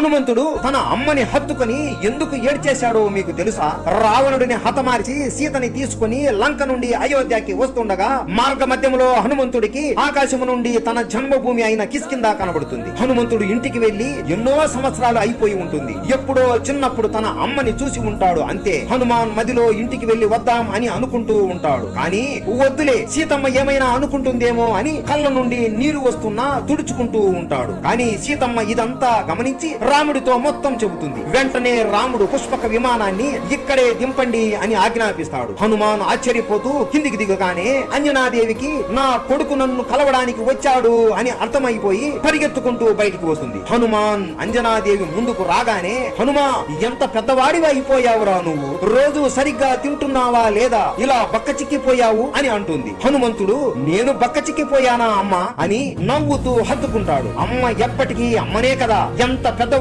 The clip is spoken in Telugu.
హనుమంతుడు తన అమ్మని హత్తుకొని ఎందుకు ఏడ్చేశాడో మీకు తెలుసా? రావణుడిని హతమార్చి సీతని తీసుకుని లంక నుండి అయోధ్యకి వస్తుండగా మార్గ మధ్యంలో హనుమంతుడికి ఆకాశము నుండి తన జన్మభూమి అయిన కిష్కింధ కనబడుతుంది. హనుమంతుడు ఇంటికి వెళ్లి ఎన్నో సంవత్సరాలు అయిపోయి ఉంటుంది. ఎప్పుడో చిన్నప్పుడు తన అమ్మని చూసి ఉంటాడు అంతే. హనుమాన్ మదిలో ఇంటికి వెళ్లి వద్దాం అని అనుకుంటూ ఉంటాడు. కానీ వద్దులే, సీతమ్మ ఏమైనా అనుకుంటుందేమో అని కళ్ళ నుండి నీరు వస్తున్నా తుడుచుకుంటూ ఉంటాడు. కానీ సీతమ్మ ఇదంతా గమనించి రాముడితో మొత్తం చెబుతుంది. వెంటనే రాముడు పుష్పక విమానాన్ని ఇక్కడే దింపండి అని ఆజ్ఞాపిస్తాడు. హనుమాన్ ఆశ్చర్యపోతూ కిందికి దిగగానే అంజనాదేవికి నా కొడుకు నన్ను కలవడానికి వచ్చాడు అని అర్థమైపోయి పరిగెత్తుకుంటూ బయటికి వస్తుంది. హనుమాన్ అంజనాదేవి ముందుకు రాగానే, హనుమా ఎంత పెద్దవాడివి అయిపోయావురా నువ్వు, రోజు సరిగ్గా తింటున్నావా లేదా, ఇలా బక్కచిక్కిపోయావు అని అంటుంది. హనుమంతుడు నేను బక్కచిక్కిపోయానా అమ్మ అని నవ్వుతూ హత్తుకుంటాడు. అమ్మ ఎప్పటికీ అమ్మనే కదా, ఎంత పెద్ద